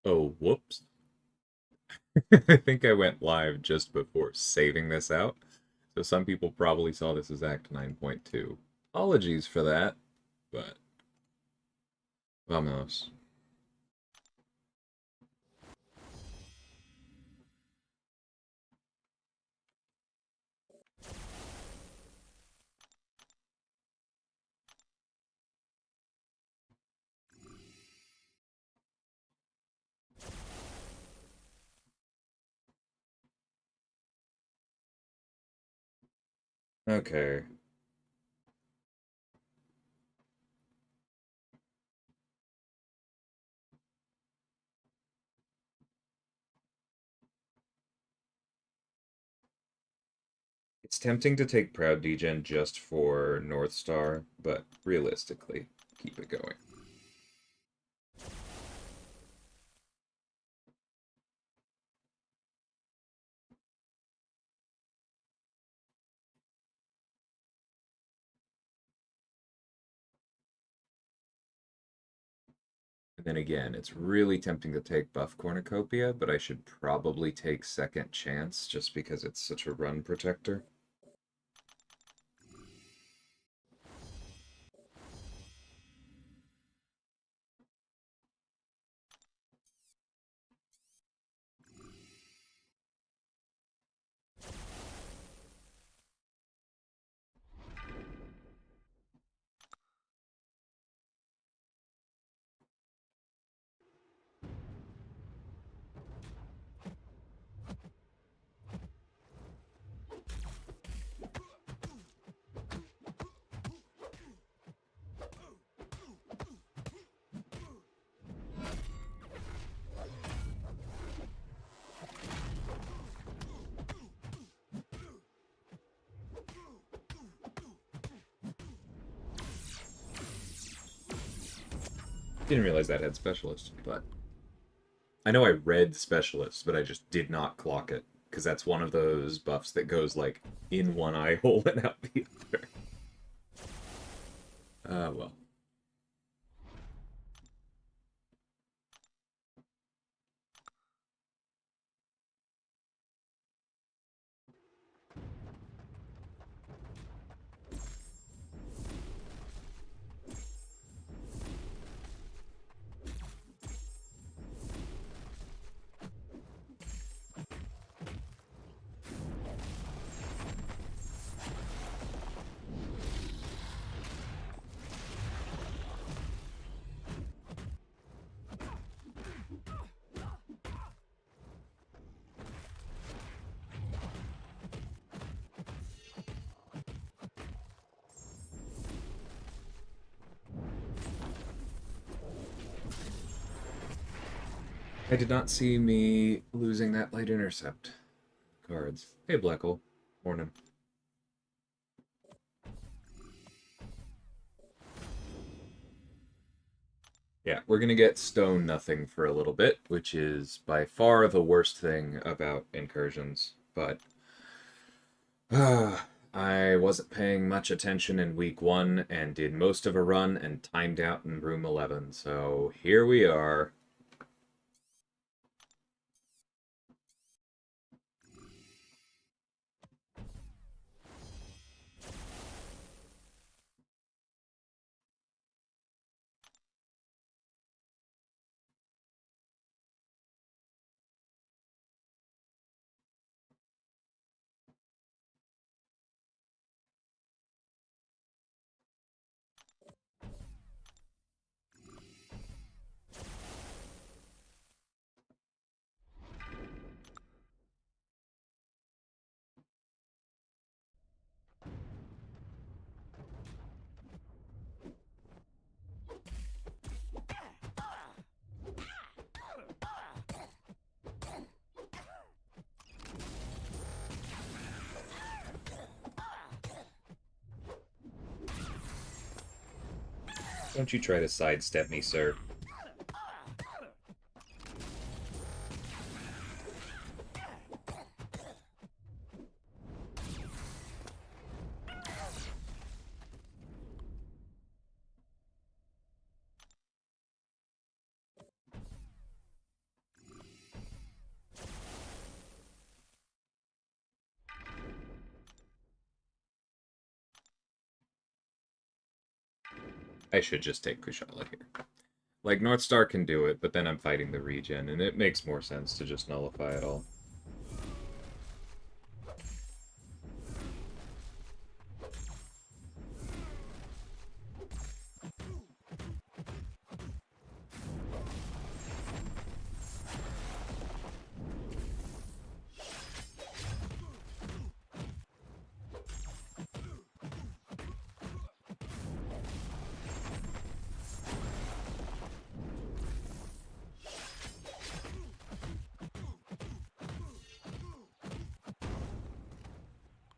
Oh, whoops. I think I went live just before saving this out. So some people probably saw this as Act 9.2. Apologies for that, but vamos. Okay. It's tempting to take Proud Degen just for North Star, but realistically, keep it going. And then again, it's really tempting to take Buff Cornucopia, but I should probably take Second Chance just because it's such a run protector. Didn't realize that had Specialist, but I know I read Specialist, but I just did not clock it because that's one of those buffs that goes like in one eye hole and out the other. Well. I did not see me losing that light intercept cards. Hey, Blackle. Morning. Yeah, we're gonna get stone nothing for a little bit, which is by far the worst thing about incursions. But I wasn't paying much attention in week one and did most of a run and timed out in room 11. So here we are. Don't you try to sidestep me, sir. I should just take Kushala here. Like, North Star can do it, but then I'm fighting the regen, and it makes more sense to just nullify it all.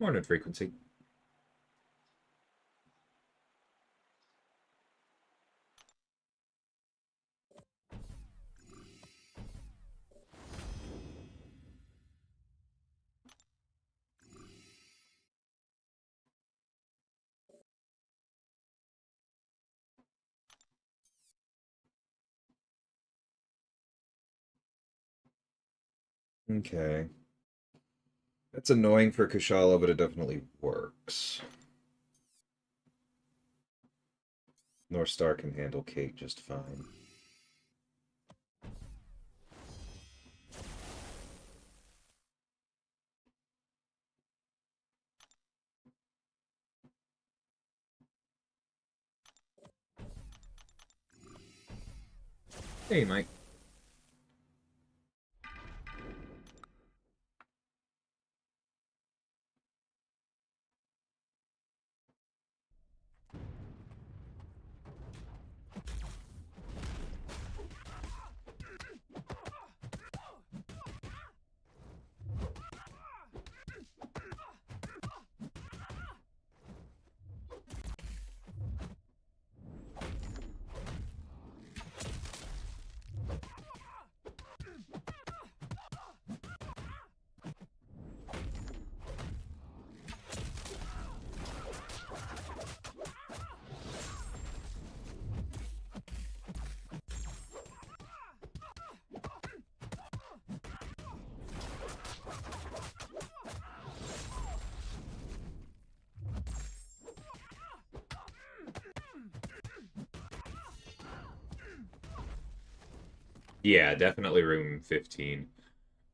Morning frequency. Okay. That's annoying for Kushala, but it definitely works. North Star can handle Kate just fine. Hey, Mike. Yeah, definitely room 15.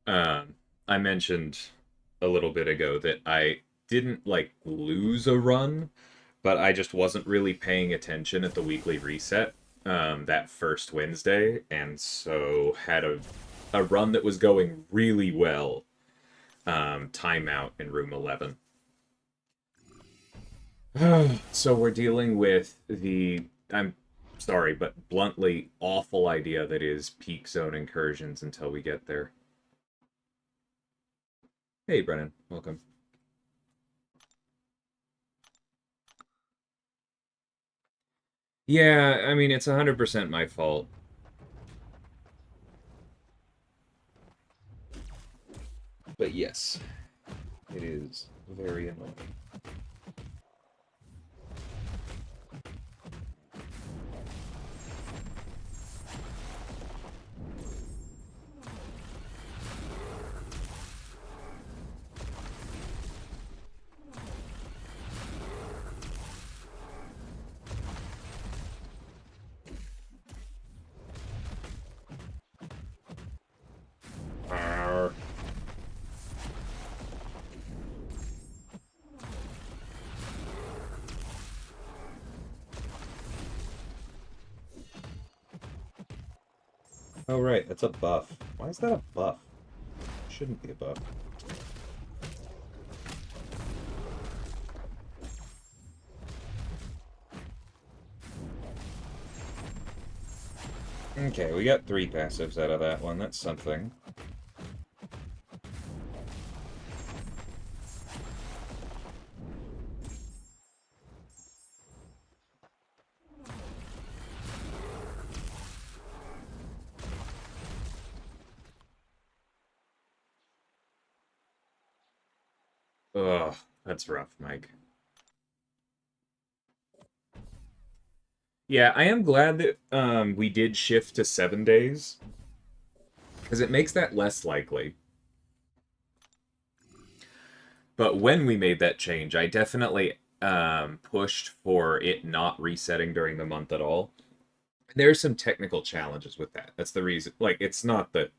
I mentioned a little bit ago that I didn't like lose a run, but I just wasn't really paying attention at the weekly reset that first Wednesday, and so had a run that was going really well. Timeout in room 11. So we're dealing with the, I'm sorry, but bluntly awful idea that is peak zone incursions until we get there. Hey, Brennan, welcome. Yeah, I mean, it's 100% my fault. But yes, it is very annoying. Arr. Oh, right, that's a buff. Why is that a buff? Shouldn't be a buff. Okay, we got 3 passives out of that one. That's something. Ugh, that's rough, Mike. Yeah, I am glad that we did shift to 7 days, because it makes that less likely. But when we made that change, I definitely pushed for it not resetting during the month at all. There's some technical challenges with that. That's the reason. Like, it's not that,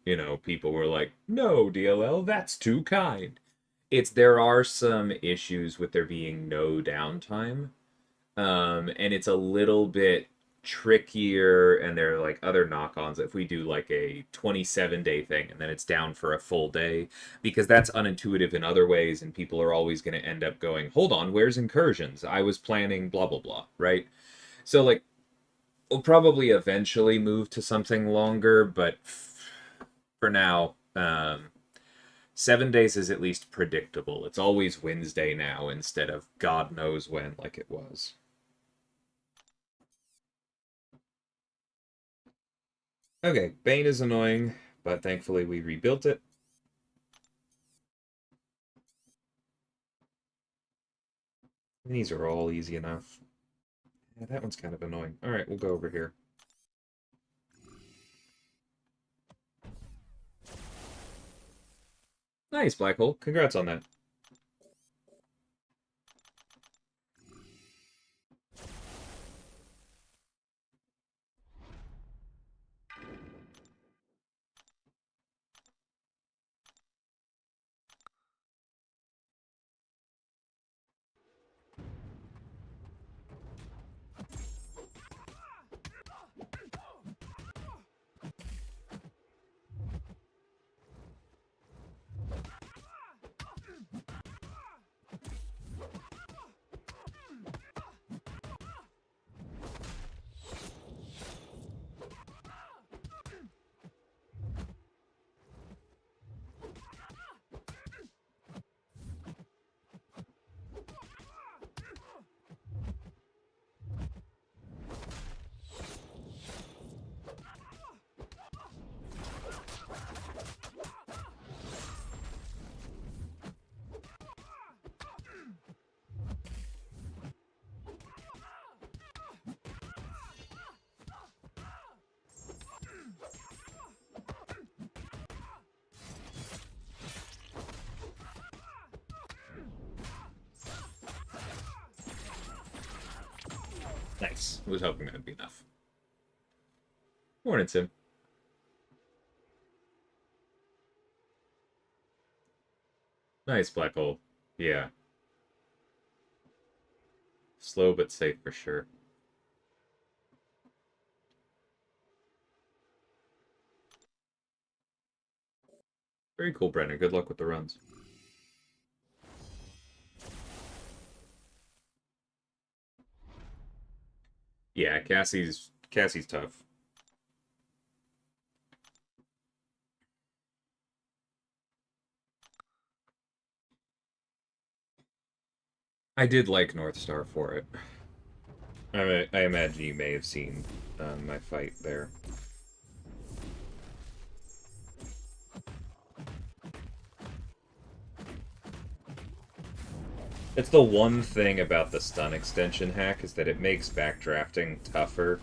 people were like, no, DLL, that's too kind. It's there are some issues with there being no downtime. And it's a little bit trickier, and there are like other knock-ons if we do like a 27-day thing and then it's down for a full day, because that's unintuitive in other ways, and people are always going to end up going, hold on, where's Incursions? I was planning blah blah blah, right? So like we'll probably eventually move to something longer, but for now, 7 days is at least predictable. It's always Wednesday now instead of God knows when like it was. Okay, Bane is annoying, but thankfully we rebuilt it. These are all easy enough. Yeah, that one's kind of annoying. Alright, we'll go over here. Nice, Black Hole. Congrats on that. Nice. I was hoping that would be enough. Morning, Tim. Nice, Black Hole. Yeah. Slow but safe for sure. Very cool, Brennan. Good luck with the runs. Yeah, Cassie's tough. I did like North Star for it. I imagine you may have seen my fight there. It's the one thing about the stun extension hack, is that it makes backdrafting tougher.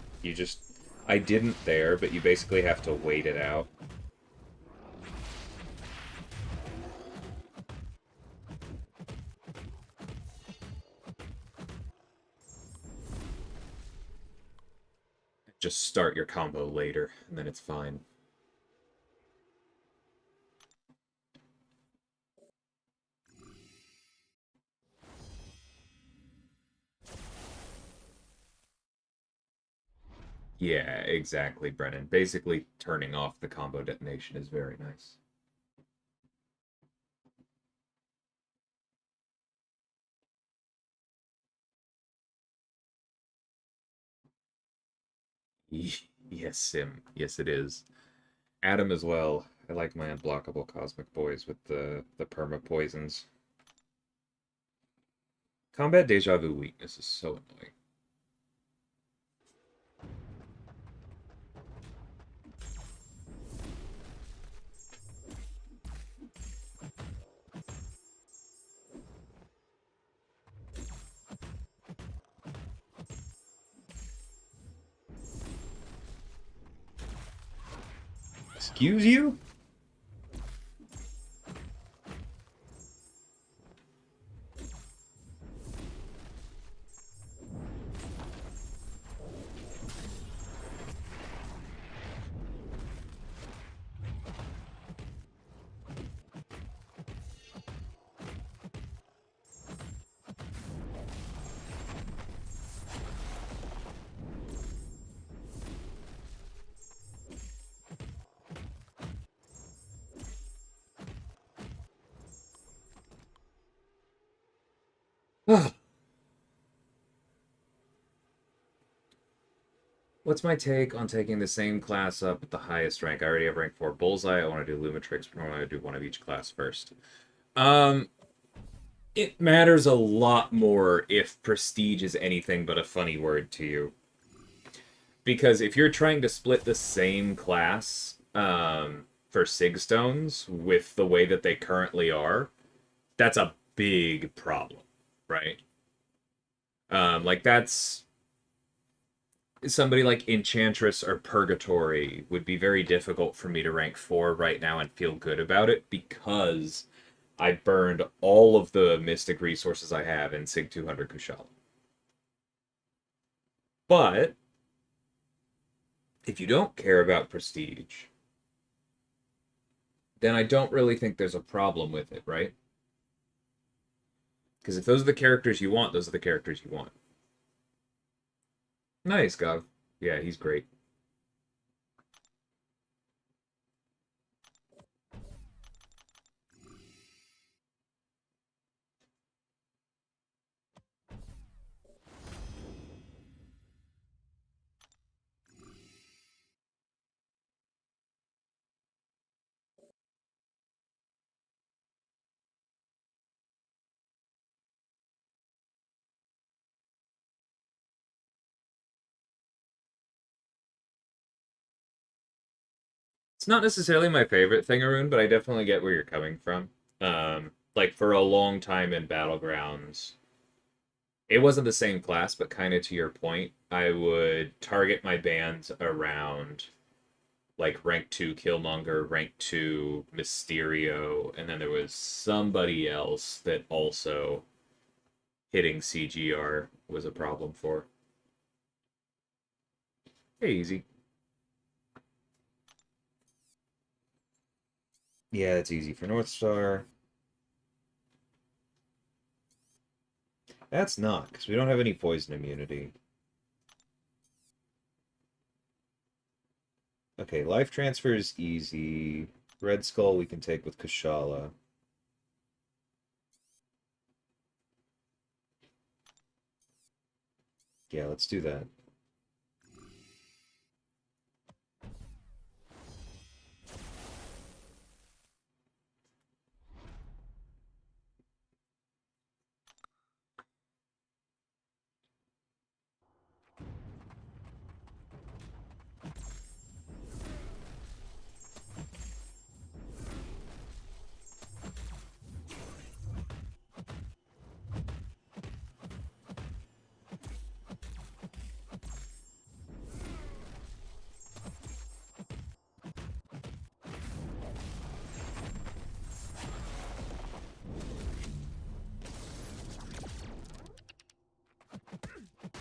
I didn't there, but you basically have to wait it out. Just start your combo later, and then it's fine. Yeah, exactly, Brennan. Basically, turning off the combo detonation is very nice. Yes, Sim. Yes, it is. Adam as well. I like my unblockable Cosmic Boys with the perma poisons. Combat Deja Vu weakness is so annoying. Excuse you? What's my take on taking the same class up at the highest rank? I already have rank 4 Bullseye. I want to do Lumitrix, but I want to do one of each class first. Um, it matters a lot more if prestige is anything but a funny word to you. Because if you're trying to split the same class for Sigstones with the way that they currently are, that's a big problem, right? Like that's somebody like Enchantress or Purgatory would be very difficult for me to rank 4 right now and feel good about it because I burned all of the Mystic resources I have in Sig 200 Kushala. But if you don't care about prestige, then I don't really think there's a problem with it, right? Because if those are the characters you want, those are the characters you want. Nice, Gov. Yeah, he's great. It's not necessarily my favorite thing, Arun, but I definitely get where you're coming from. Like for a long time in Battlegrounds, it wasn't the same class, but kind of to your point, I would target my bands around like rank 2 Killmonger, rank 2 Mysterio, and then there was somebody else that also hitting CGR was a problem for. Hey, easy. Yeah, it's easy for North Star. That's not, because we don't have any poison immunity. Okay, life transfer is easy. Red Skull we can take with Kushala. Yeah, let's do that.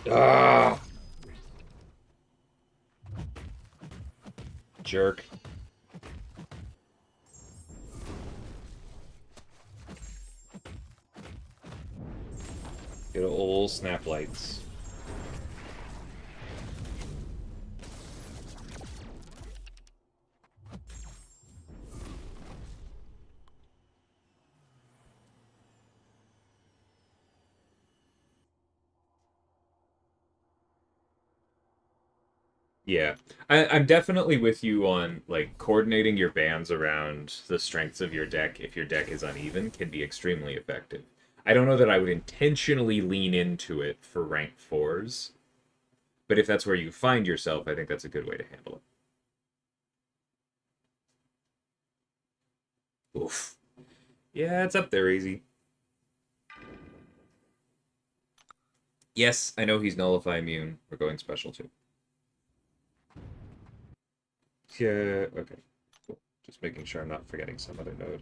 Ah! Jerk. Good old snap lights. Yeah. I'm definitely with you on like coordinating your bands around the strengths of your deck if your deck is uneven can be extremely effective. I don't know that I would intentionally lean into it for rank 4s, but if that's where you find yourself, I think that's a good way to handle it. Oof. Yeah, it's up there easy. Yes, I know he's nullify immune. We're going special too. Yeah, okay. Cool. Just making sure I'm not forgetting some other node.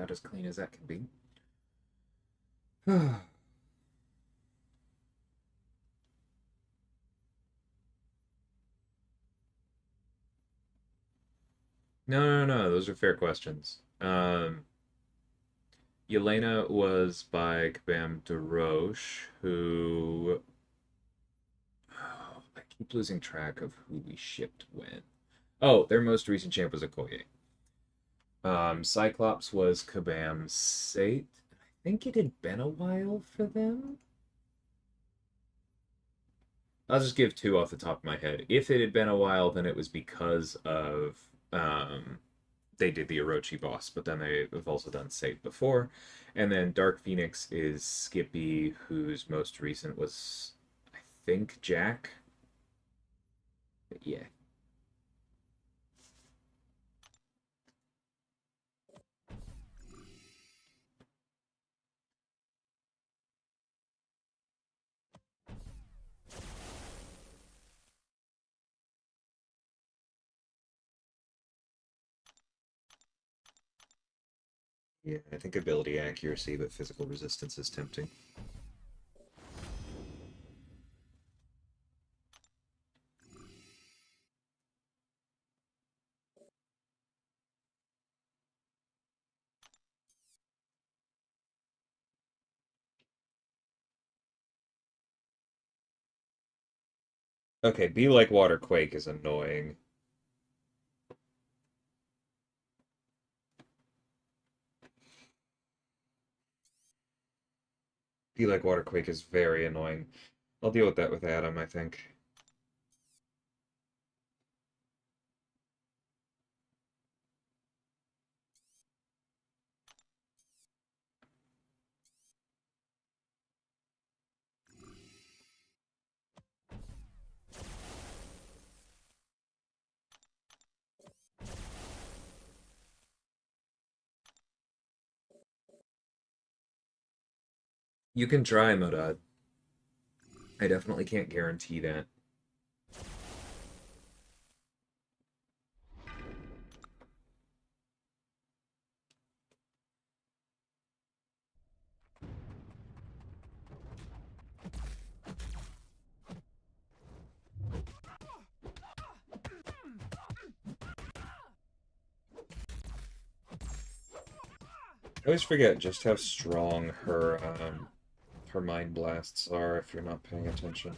about as clean as that can be. No. Those are fair questions. Yelena was by Kabam DeRoche, who I keep losing track of who we shipped when. Oh, their most recent champ was Okoye. Cyclops was Kabam Sate. I think it had been a while for them. I'll just give two off the top of my head. If it had been a while, then it was because of they did the Orochi boss, but then they've also done Sate before. And then Dark Phoenix is Skippy, whose most recent was, I think, Jack. But yeah. Yeah, I think ability accuracy, but physical resistance is tempting. Okay, Be Like Water Quake is annoying. Be Like Water Quake is very annoying. I'll deal with that with Adam, I think. You can try, Modad. I definitely can't guarantee that. I always forget just how strong her mind blasts are if you're not paying attention.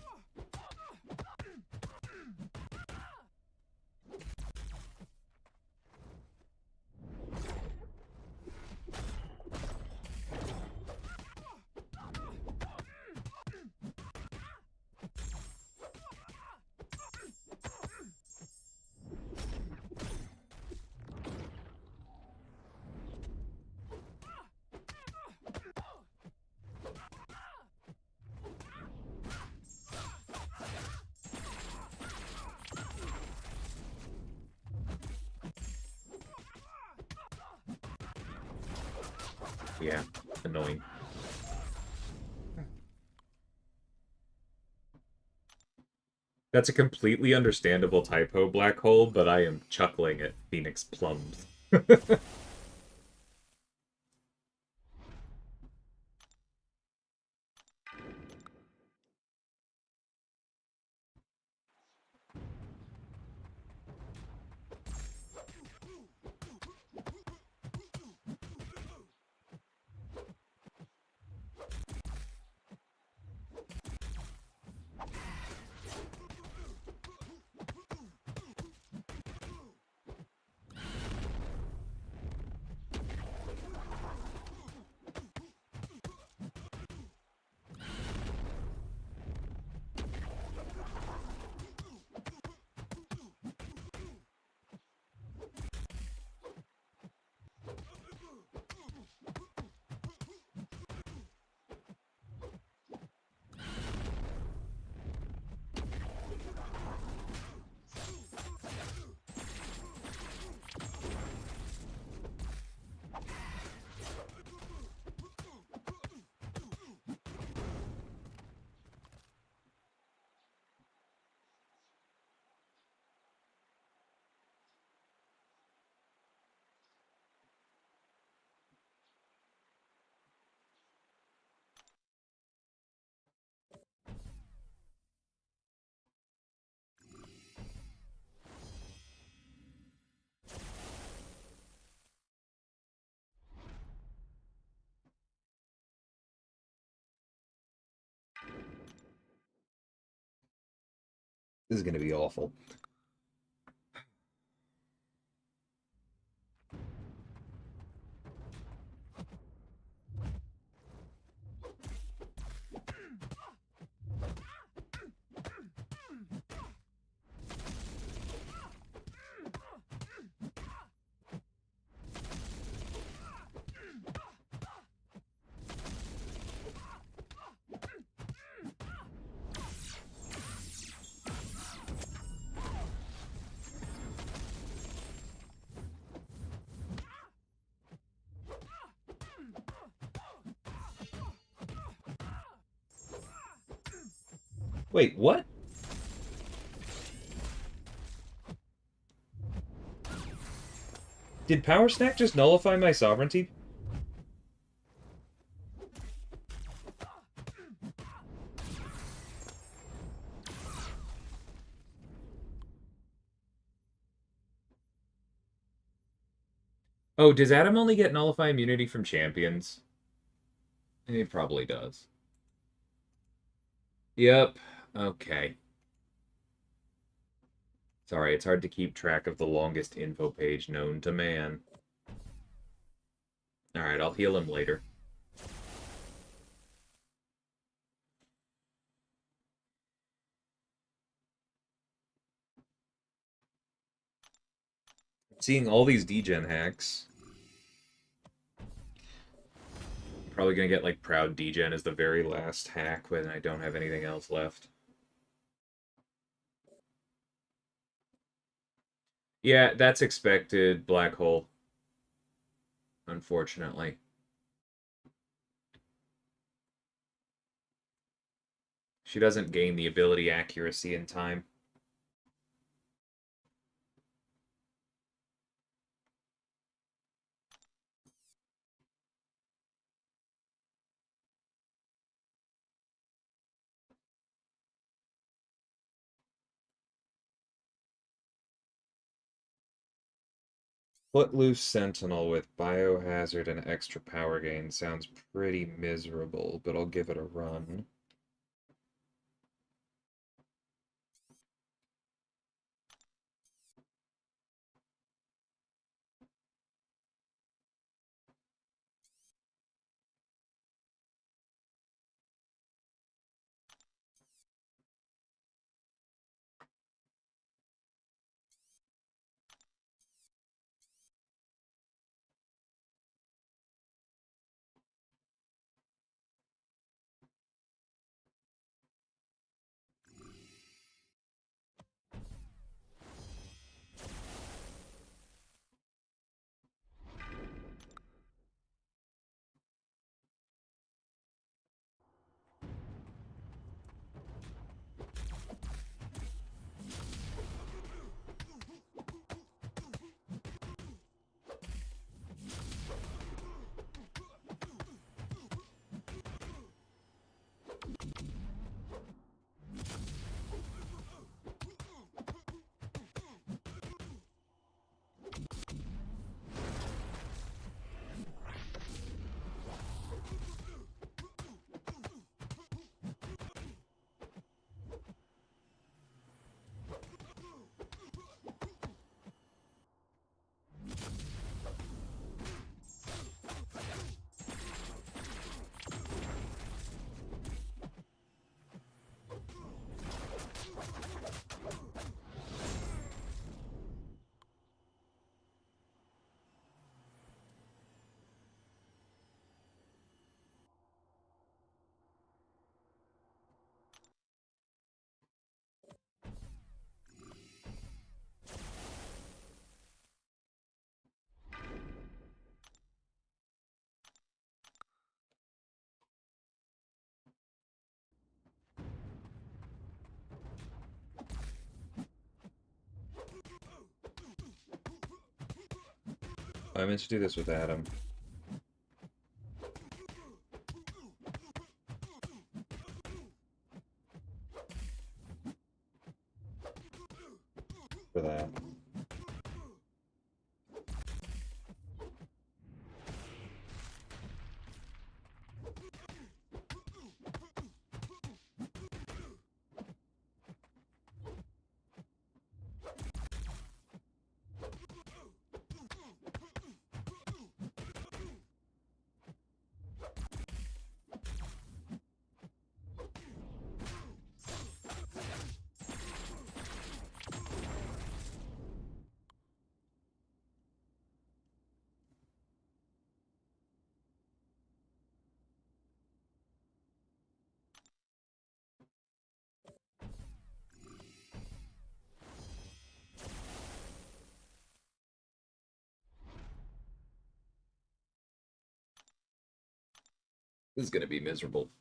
Yeah, annoying. That's a completely understandable typo, Black Hole, but I am chuckling at Phoenix Plums. This is gonna be awful. Wait, what? Did Power Snack just nullify my sovereignty? Oh, does Adam only get nullify immunity from champions? He probably does. Yep. Okay. Sorry, it's hard to keep track of the longest info page known to man. Alright, I'll heal him later. Seeing all these degen hacks. I'm probably gonna get like Proud Degen as the very last hack when I don't have anything else left. Yeah, that's expected, Black Hole. Unfortunately. She doesn't gain the ability accuracy in time. Footloose Sentinel with Biohazard and extra power gain sounds pretty miserable, but I'll give it a run. I meant to do this with Adam. For that. This is gonna be miserable.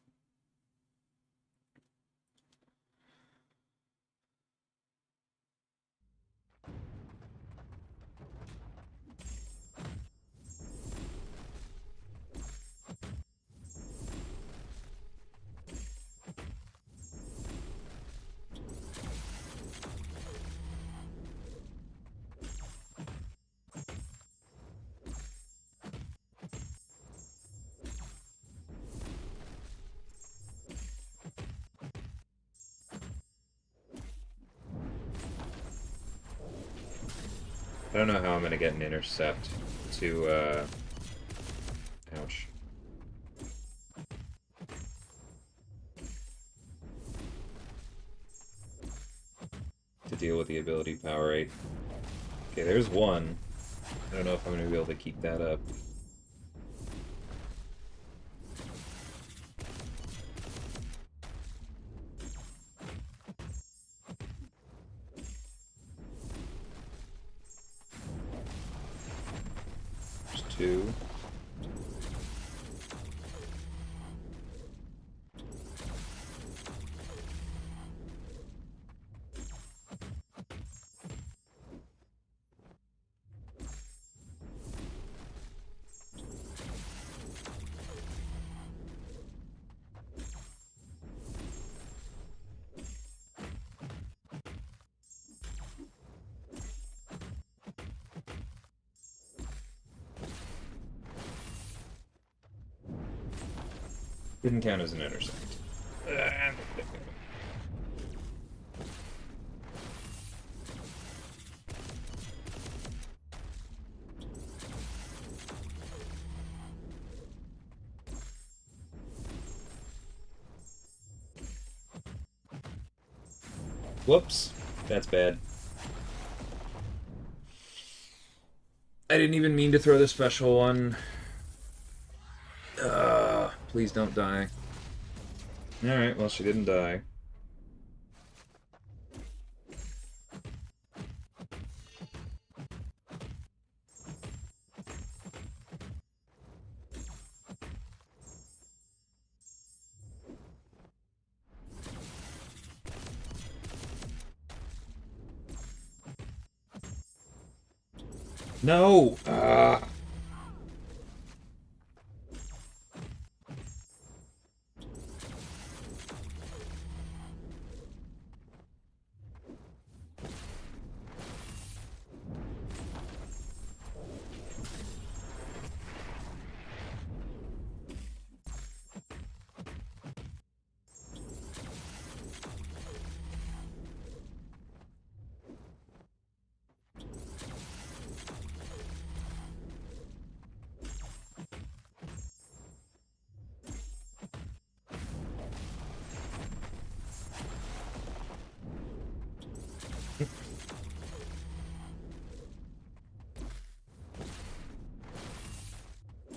I don't know how I'm gonna get an intercept to, ouch. To deal with the ability power 8. Okay, there's one. I don't know if I'm gonna be able to keep that up. There's two. Didn't count as an intercept. Whoops. That's bad. I didn't even mean to throw the special one. Please don't die. Alright, well, she didn't die. No!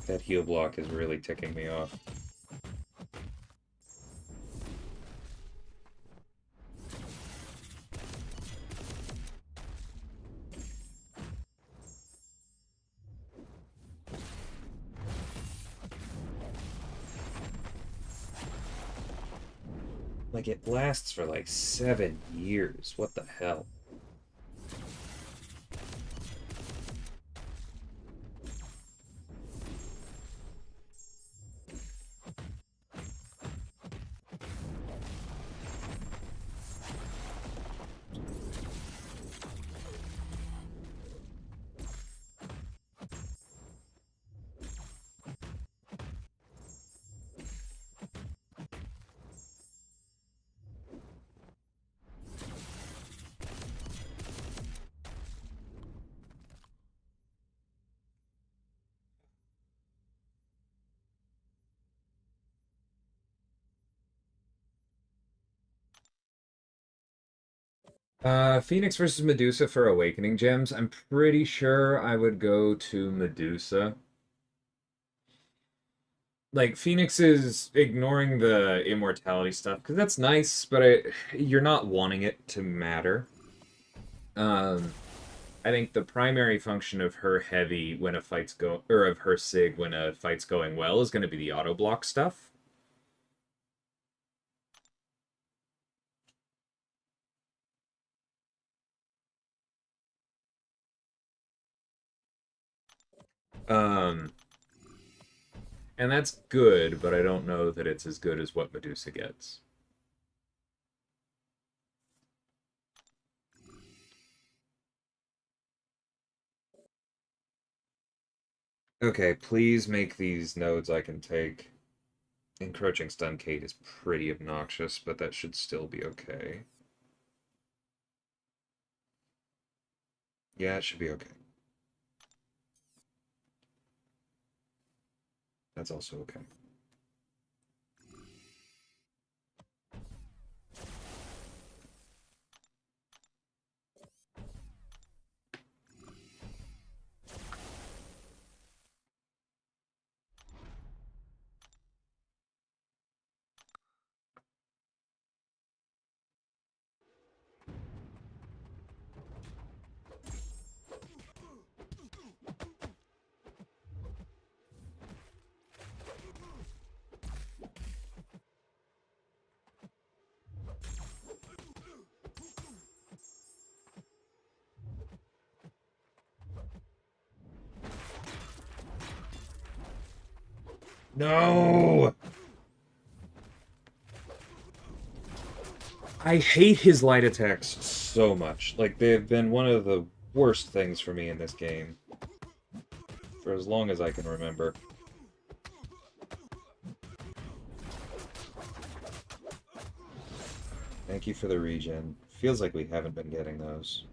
That heal block is really ticking me off. Like, it lasts for like 7 years. What the hell? Phoenix versus Medusa for Awakening Gems. I'm pretty sure I would go to Medusa. Like, Phoenix is ignoring the immortality stuff, because that's nice, but you're not wanting it to matter. Um, I think the primary function of her heavy when a fight's go or of her sig when a fight's going well is going to be the auto block stuff. Um, and that's good, but I don't know that it's as good as what Medusa gets. Okay, please make these nodes I can take. Encroaching Stun Kate is pretty obnoxious, but that should still be okay. Yeah, it should be okay. That's also okay. No! I hate his light attacks so much. Like, they've been one of the worst things for me in this game. For as long as I can remember. Thank you for the regen. Feels like we haven't been getting those.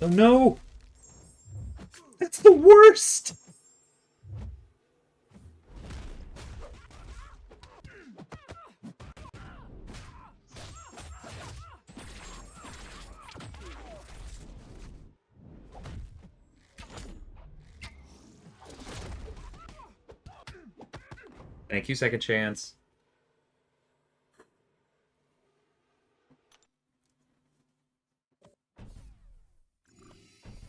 Oh no! That's the worst! Thank you, second chance.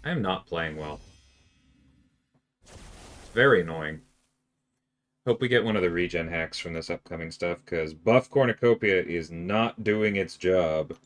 I am not playing well. It's very annoying. Hope we get one of the regen hacks from this upcoming stuff, because Buff Cornucopia is not doing its job.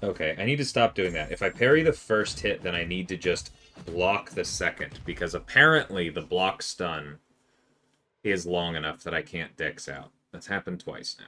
Okay, I need to stop doing that. If I parry the first hit, then I need to just block the second, because apparently the block stun is long enough that I can't dex out. That's happened twice now.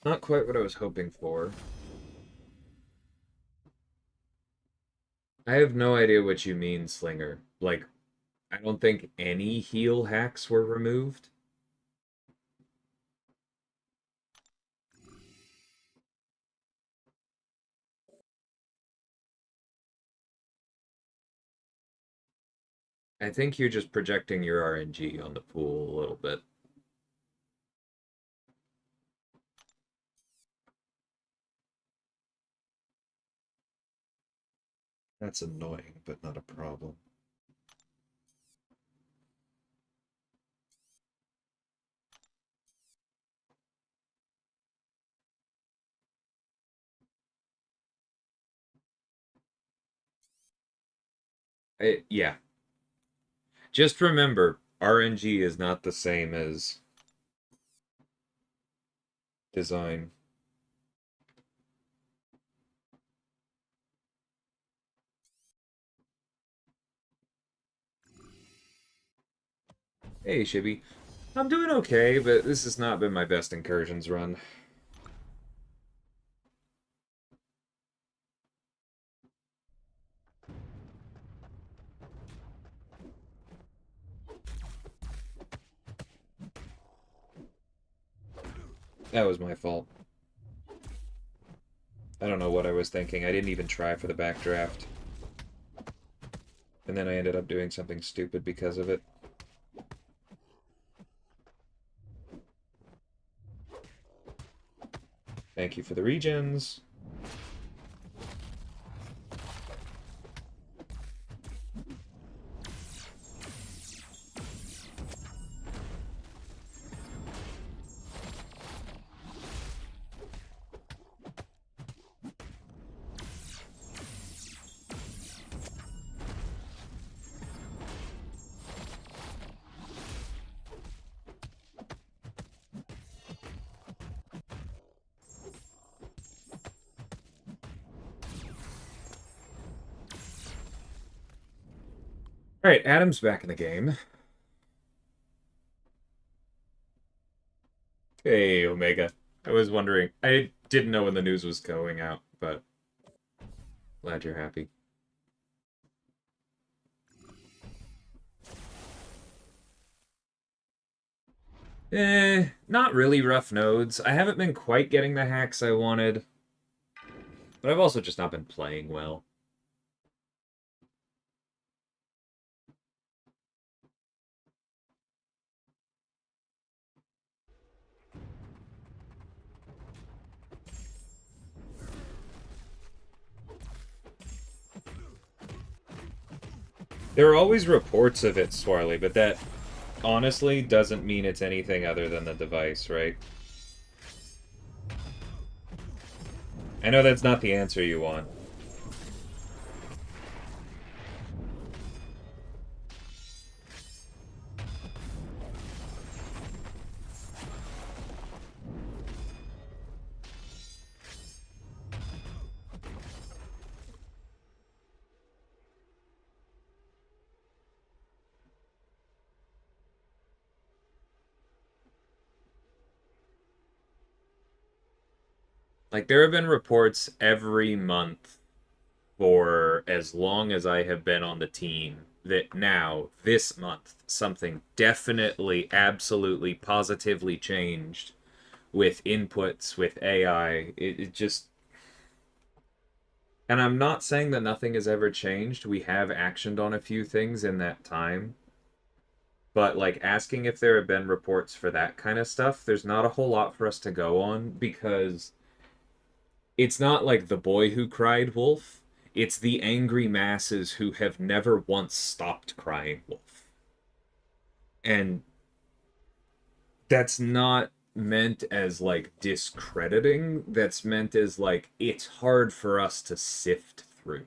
Not quite what I was hoping for. I have no idea what you mean, Slinger. Like, I don't think any heal hacks were removed. I think you're just projecting your RNG on the pool a little bit. That's annoying, but not a problem. Yeah. Just remember, RNG is not the same as design. Hey, Shibby. I'm doing okay, but this has not been my best Incursions run. That was my fault. I don't know what I was thinking. I didn't even try for the backdraft. And then I ended up doing something stupid because of it. Thank you for the regens. Alright, Adam's back in the game. Hey, Omega. I was wondering. I didn't know when the news was going out, but glad you're happy. Not really rough nodes. I haven't been quite getting the hacks I wanted, but I've also just not been playing well. There are always reports of it, Swarly, but that honestly doesn't mean it's anything other than the device, right? I know that's not the answer you want. Like, there have been reports every month for as long as I have been on the team that now, this month, something definitely, absolutely, positively changed with inputs, with AI. It just. And I'm not saying that nothing has ever changed. We have actioned on a few things in that time. But, like, asking if there have been reports for that kind of stuff, there's not a whole lot for us to go on because it's not like the boy who cried wolf. It's the angry masses who have never once stopped crying wolf. And that's not meant as like discrediting. That's meant as like it's hard for us to sift through.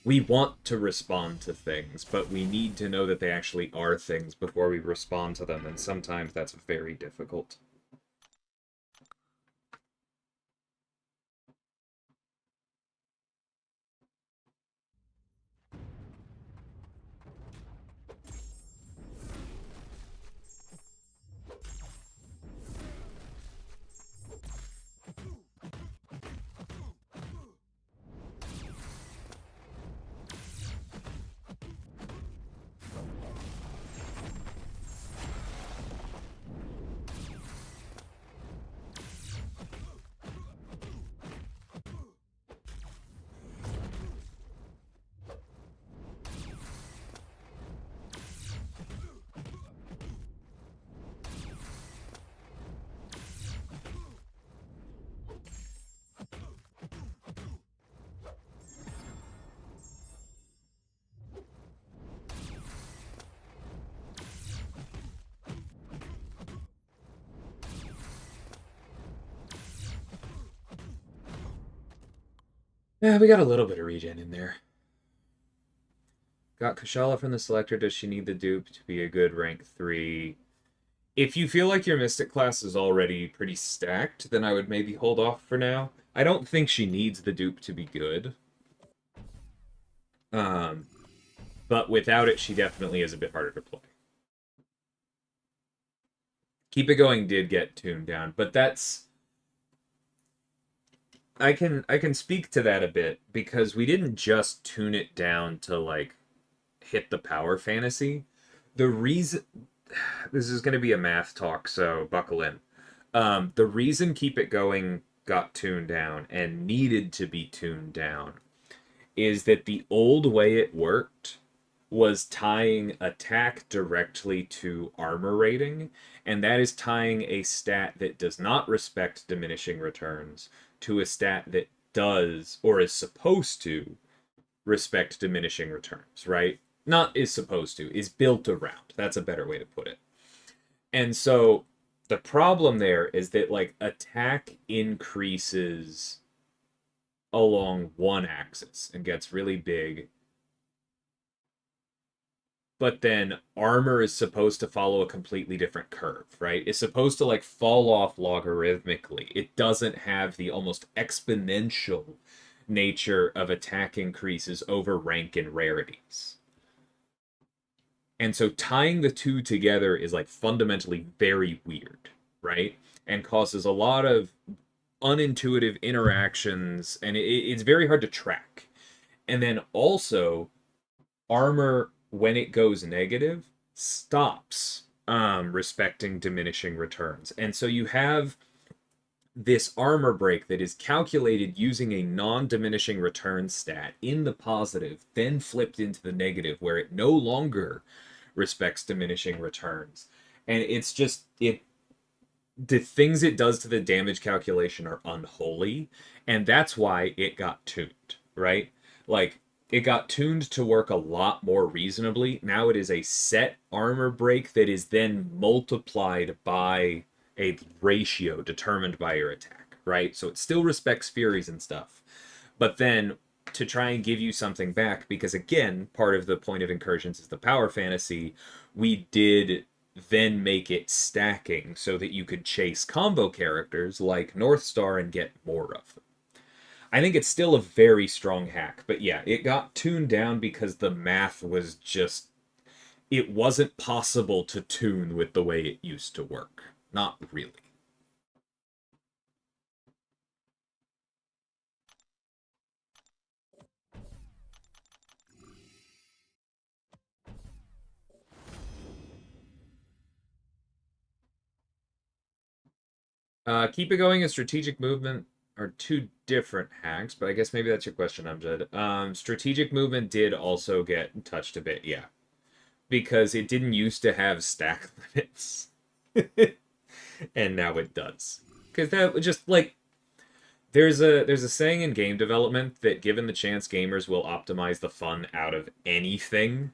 We want to respond to things, but we need to know that they actually are things before we respond to them, and sometimes that's very difficult. Yeah, we got a little bit of regen in there. Got Kushala from the selector. Does she need the dupe to be a good rank 3? If you feel like your Mystic class is already pretty stacked, then I would maybe hold off for now. I don't think she needs the dupe to be good. But without it, she definitely is a bit harder to play. Keep It Going did get tuned down, but that's... I can speak to that a bit, because we didn't just tune it down to, like, hit the power fantasy. The reason... This is going to be a math talk, so buckle in. The reason Keep It Going got tuned down and needed to be tuned down is that the old way it worked was tying attack directly to armor rating, and that is tying a stat that does not respect diminishing returns to a stat that does, or is supposed to, respect diminishing returns, right? Not is supposed to, is built around. That's a better way to put it. And so the problem there is that, like, attack increases along one axis and gets really big, but then armor is supposed to follow a completely different curve, right? It's supposed to, like, fall off logarithmically. It doesn't have the almost exponential nature of attack increases over rank and rarities. And so tying the two together is, like, fundamentally very weird, right? And causes a lot of unintuitive interactions, and it's very hard to track. And then also, armor, when it goes negative, stops respecting diminishing returns. And so you have this armor break that is calculated using a non-diminishing return stat in the positive, then flipped into the negative, where it no longer respects diminishing returns. And it's just, the things it does to the damage calculation are unholy, and that's why it got tuned, right? Like, it got tuned to work a lot more reasonably. Now it is a set armor break that is then multiplied by a ratio determined by your attack, right? So it still respects Furies and stuff. But then to try and give you something back, because again, part of the point of Incursions is the power fantasy, we did then make it stacking so that you could chase combo characters like Northstar and get more of them. I think it's still a very strong hack, but yeah, it got tuned down because the math was just... It wasn't possible to tune with the way it used to work. Not really. Keep It Going and Strategic Movement are two different hacks, but I guess maybe that's your question, Amjad. Strategic Movement did also get touched a bit, yeah. Because it didn't used to have stack limits. And now it does. Because that would just, like... There's a saying in game development that given the chance, gamers will optimize the fun out of anything.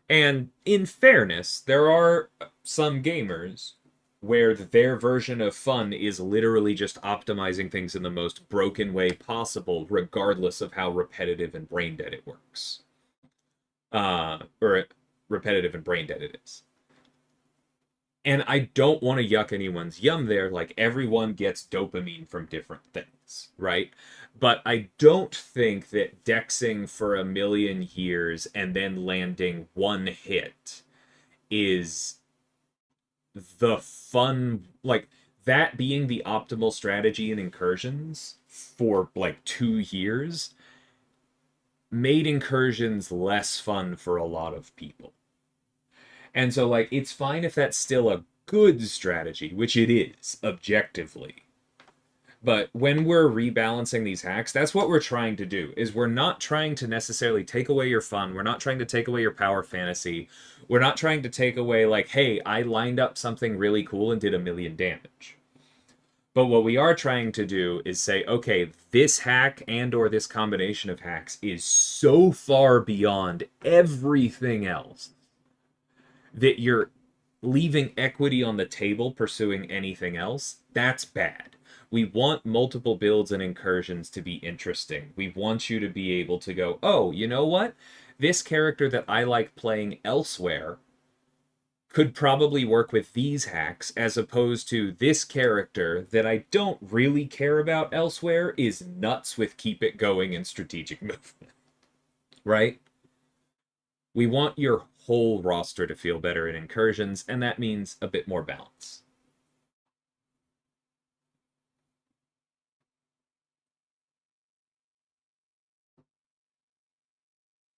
And in fairness, there are some gamers where their version of fun is literally just optimizing things in the most broken way possible, regardless of how repetitive and brain dead it works. Or repetitive and brain dead it is. And I don't want to yuck anyone's yum there, like, everyone gets dopamine from different things, right? But I don't think that dexing for a million years and then landing one hit is the fun, like, that being the optimal strategy in Incursions for, like, 2 years made Incursions less fun for a lot of people. And so, like, it's fine if that's still a good strategy, which it is, objectively. But when we're rebalancing these hacks, that's what we're trying to do, is we're not trying to necessarily take away your fun. We're not trying to take away your power fantasy. We're not trying to take away, like, hey, I lined up something really cool and did 1,000,000 damage. But what we are trying to do is say, okay, this hack and or this combination of hacks is so far beyond everything else that you're leaving equity on the table pursuing anything else. That's bad. We want multiple builds and incursions to be interesting. We want you to be able to go, oh, you know what? This character that I like playing elsewhere could probably work with these hacks, as opposed to this character that I don't really care about elsewhere is nuts with keep it going and strategic movement. Right? We want your whole roster to feel better in incursions, and that means a bit more balance.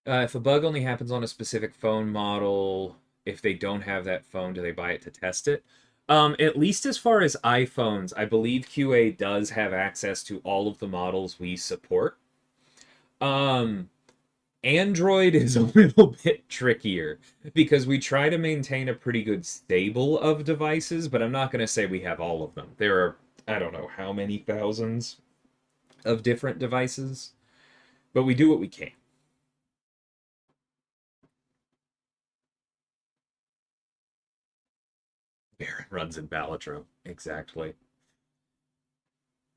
If a bug only happens on a specific phone model, if they don't have that phone, do they buy it to test it? At least as far as iPhones, I believe QA does have access to all of the models we support. Android is a little bit trickier because we try to maintain a pretty good stable of devices, but I'm not going to say we have all of them. There are, I don't know how many thousands of different devices, but we do what we can. Baron runs in Balatro. Exactly.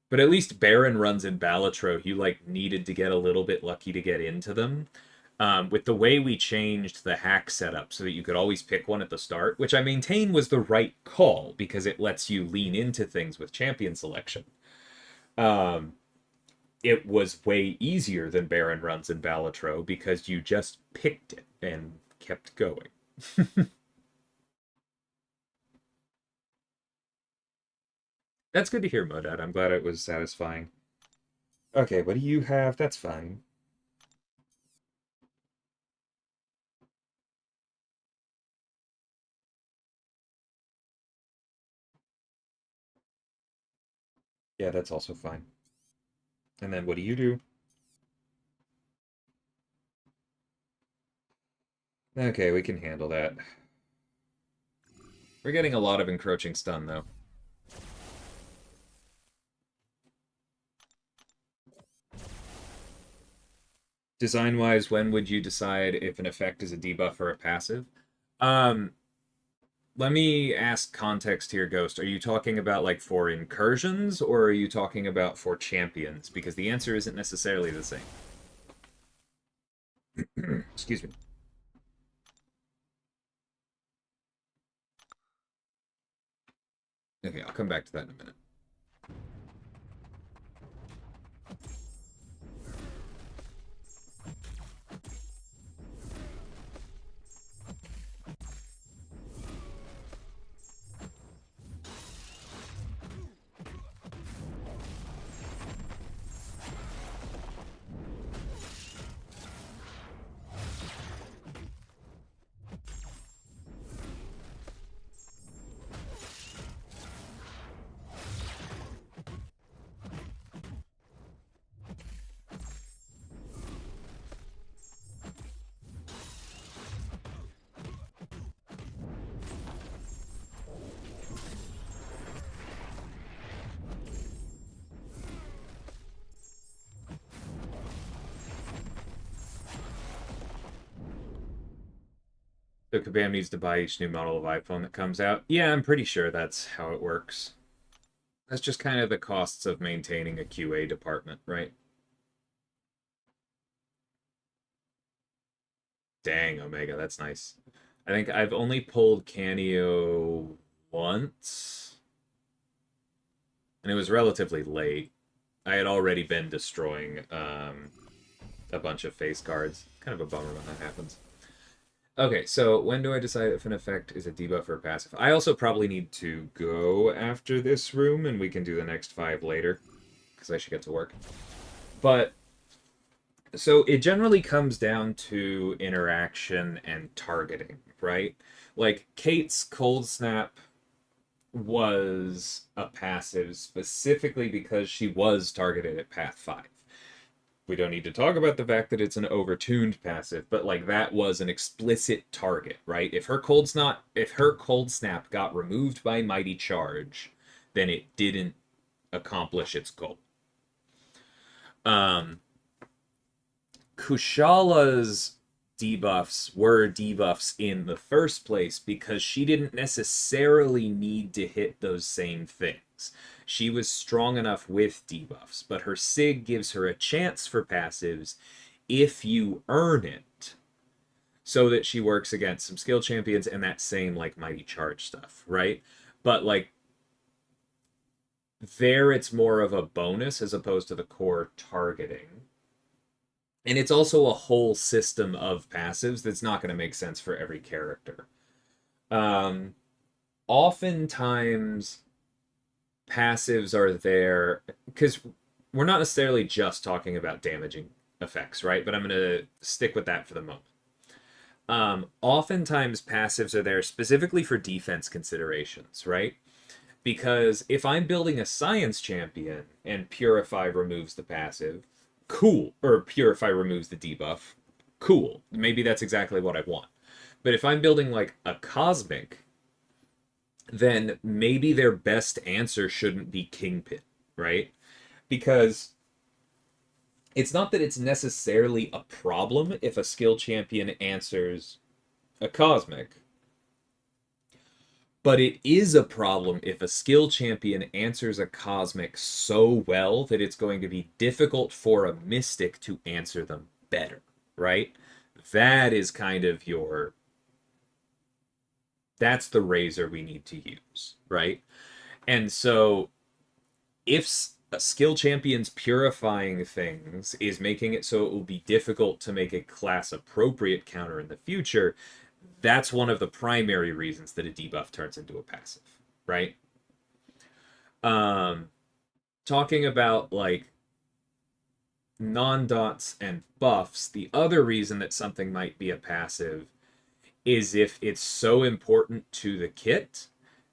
But at least Baron runs in Balatro. You like needed to get a little bit lucky to get into them. With the way we changed the hack setup so that you could always pick one at the start, which I maintain was the right call because it lets you lean into things with champion selection. It was way easier than Baron runs in Balatro because you just picked it and kept going. That's good to hear, Modad. I'm glad it was satisfying. Okay, what do you have? That's fine. Yeah, that's also fine. And then what do you do? Okay, we can handle that. We're getting a lot of encroaching stun, though. Design-wise, when would you decide if an effect is a debuff or a passive? Um, Let me ask context here, Ghost. Are you talking about, like, for incursions, or are you talking about for champions? Because the answer isn't necessarily the same. Excuse me. Okay, I'll come back to that in a minute. So Kabam needs to buy each new model of iPhone that comes out. Yeah, I'm pretty sure that's how it works. That's just kind of the costs of maintaining a QA department, right? Dang, Omega, that's nice. I think I've only pulled Canio once, and it was relatively late. I had already been destroying a bunch of face cards. Kind of a bummer when that happens. Okay, so when do I decide if an effect is a debuff or a passive? I also probably need to go after this room, and we can do the next 5 later, because I should get to work. But, so it generally comes down to interaction and targeting, right? Like, Kate's Cold Snap was a passive specifically because she was targeted at Path 5. We don't need to talk about the fact that it's an overtuned passive, but like that was an explicit target, right? If her cold snap got removed by Mighty Charge, then it didn't accomplish its goal. Kushala's debuffs were debuffs in the first place because she didn't necessarily need to hit those same things. things. She was strong enough with debuffs, but her SIG gives her a chance for passives if you earn it, so that she works against some skill champions and that same like mighty charge stuff, right? But like there it's more of a bonus as opposed to the core targeting. And it's also a whole system of passives that's not going to make sense for every character. Oftentimes passives are there because we're not necessarily just talking about damaging effects, right? But I'm going to stick with that for the moment. Oftentimes passives are there specifically for defense considerations, right? Because if I'm building a science champion and Purify removes the passive, cool. Or Purify removes the debuff, cool. Maybe that's exactly what I want. But if I'm building like a cosmic, then maybe their best answer shouldn't be Kingpin, right? Because it's not that it's necessarily a problem if a skill champion answers a cosmic, but it is a problem if a skill champion answers a cosmic so well that it's going to be difficult for a mystic to answer them better, right? That is kind of your... That's the razor we need to use, right? And so if a skill champion's purifying things is making it so it will be difficult to make a class appropriate counter in the future, that's one of the primary reasons that a debuff turns into a passive, right? Talking about like non-dots and buffs, the other reason that something might be a passive is if it's so important to the kit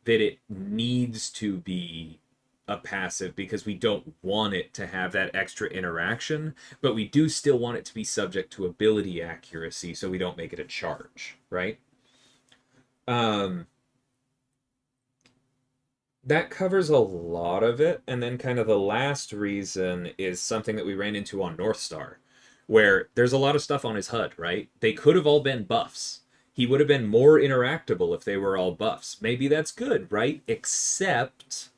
that it needs to be a passive because we don't want it to have that extra interaction, but we do still want it to be subject to ability accuracy so we don't make it a charge, right? That covers a lot of it. And then kind of the last reason is something that we ran into on North Star, where there's a lot of stuff on his HUD, right? They could have all been buffs. He would have been more interactable if they were all buffs. Maybe that's good, right? Except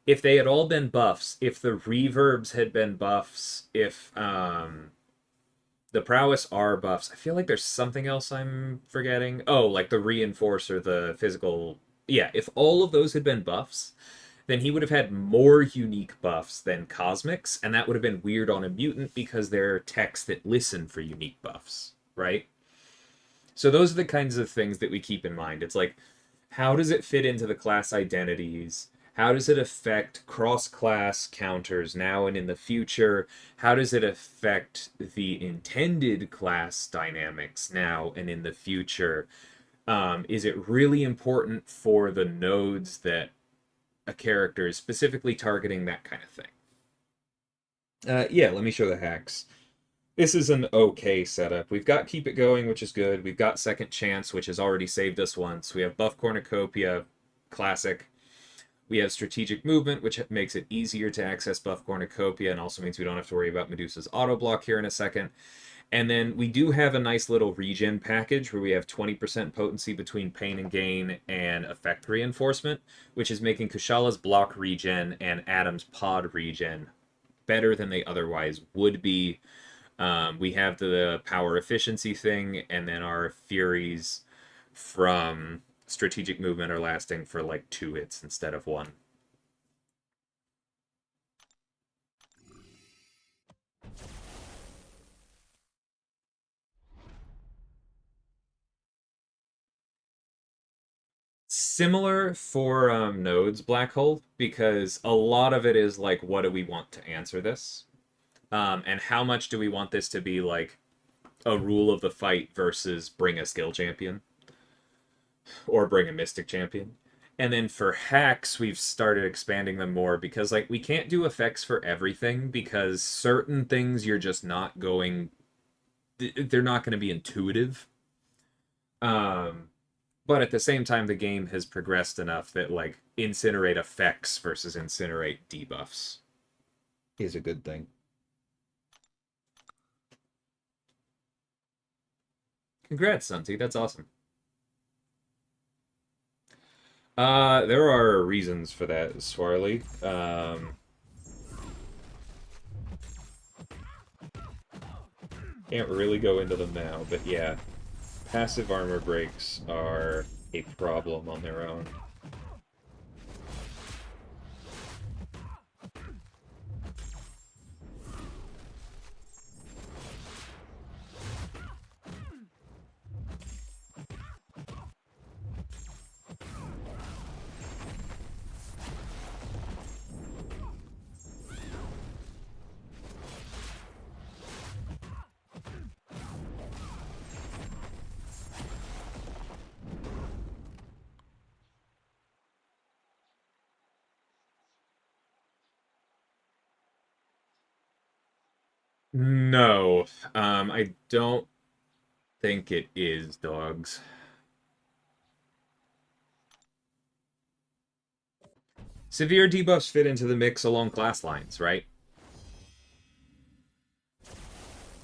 if they had all been buffs, if the reverbs had been buffs, if the prowess are buffs. I feel like there's something else I'm forgetting. Oh, like the reinforcer, the physical. Yeah, if all of those had been buffs, then he would have had more unique buffs than cosmics, and that would have been weird on a mutant because they're techs that listen for unique buffs, right? So those are the kinds of things that we keep in mind. It's like, how does it fit into the class identities? How does it affect cross-class counters now and in the future? How does it affect the intended class dynamics now and in the future? Is it really important for the nodes that a character is specifically targeting, that kind of thing? Yeah, let me show the hacks. This is an okay setup. We've got Keep It Going, which is good. We've got Second Chance, which has already saved us once. We have Buff Cornucopia, classic. We have Strategic Movement, which makes it easier to access Buff Cornucopia and also means we don't have to worry about Medusa's auto block here in a second. And then we do have a nice little regen package where we have 20% potency between Pain and Gain and Effect Reinforcement, which is making Kushala's block regen and Adam's pod regen better than they otherwise would be. We have the power efficiency thing, and then our Furies from Strategic Movement are lasting for like 2 hits instead of 1. Similar for nodes Black Hole, because a lot of it is like, what do we want to answer this? And how much do we want this to be like a rule of the fight versus bring a skill champion or bring a mystic champion? And then for hacks, we've started expanding them more because like we can't do effects for everything because certain things you're just not going, they're not going to be intuitive. But at the same time, the game has progressed enough that like incinerate effects versus incinerate debuffs is a good thing. Congrats, Santi. That's awesome. There are reasons for that, Swarly. Can't really go into them now, but yeah, passive armor breaks are a problem on their own. No, I don't think it is dogs. Severe debuffs fit into the mix along class lines, right?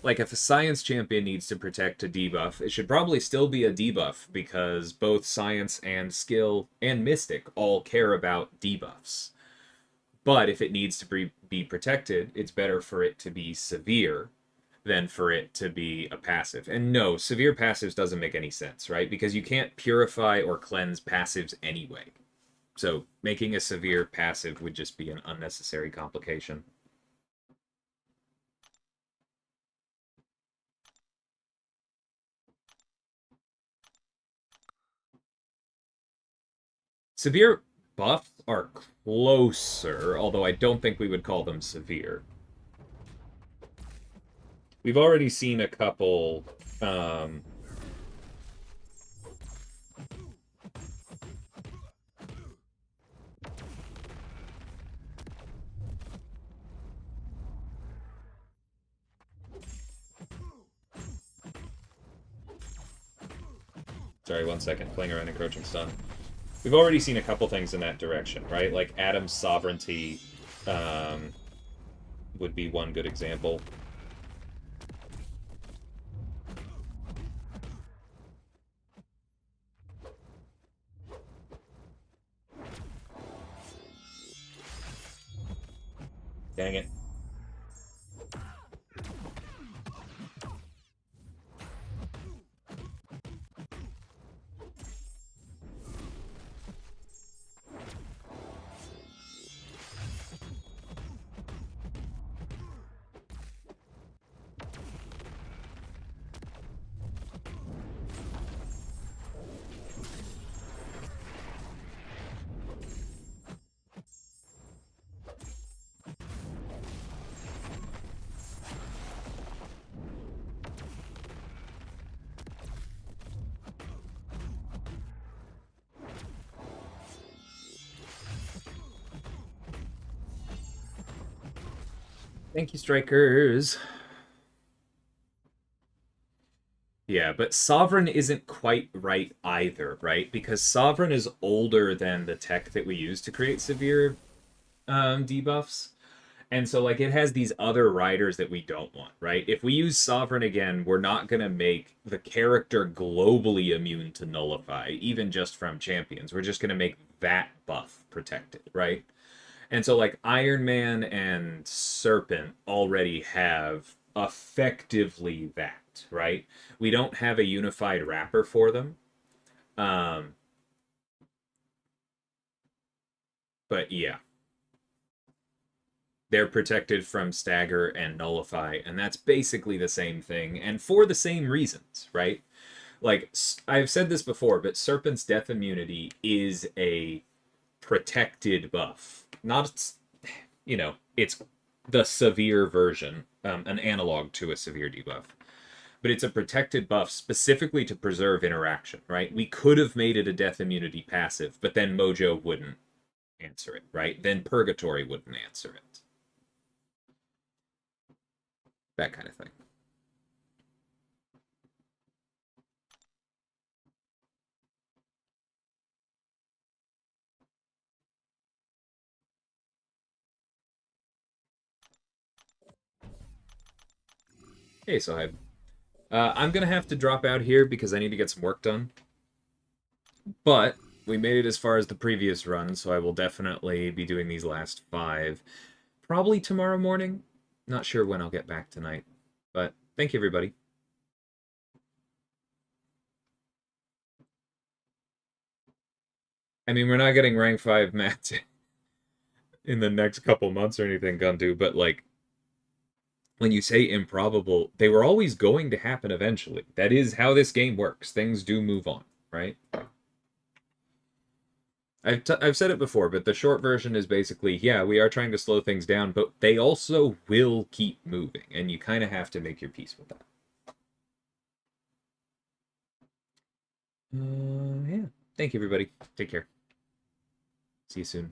Like, if a science champion needs to protect a debuff, it should probably still be a debuff, because both science and skill and mystic all care about debuffs. But if it needs to be protected, it's better for it to be severe than for it to be a passive. And no, severe passives doesn't make any sense, right? Because you can't purify or cleanse passives anyway. So making a severe passive would just be an unnecessary complication. Severe buffs are closer, although I don't think we would call them severe. We've already seen a couple. Sorry, 1 second. Playing around encroaching stun. We've already seen a couple things in that direction, right? Like Adam's sovereignty would be one good example. Dang it. Thank you, strikers. Yeah, but Sovereign isn't quite right either, right? Because Sovereign is older than the tech that we use to create severe debuffs. And so, like, it has these other riders that we don't want, right? If we use Sovereign again, we're not going to make the character globally immune to Nullify, even just from champions. We're just going to make that buff protected, right? And so, like, Iron Man and Serpent already have effectively that, right? We don't have a unified wrapper for them. Um, but yeah, they're protected from Stagger and Nullify, and that's basically the same thing, and for the same reasons, right? Like, I've said this before, but Serpent's death immunity is a protected buff. Not, it's the severe version, an analog to a severe debuff. But it's a protected buff specifically to preserve interaction, right? We could have made it a death immunity passive, but then Mojo wouldn't answer it, right? Then Purgatory wouldn't answer it. That kind of thing. Hey, Sahib. I'm going to have to drop out here because I need to get some work done. But we made it as far as the previous run, so I will definitely be doing these last 5. Probably tomorrow morning. Not sure when I'll get back tonight. But thank you, everybody. I mean, we're not getting rank 5 mats in the next couple months or anything, Gundu, but like, when you say improbable, they were always going to happen eventually. That is how this game works. Things do move on, right? I've said it before, but the short version is basically, yeah, we are trying to slow things down, but they also will keep moving, and you kind of have to make your peace with that. Yeah. Thank you, everybody. Take care. See you soon.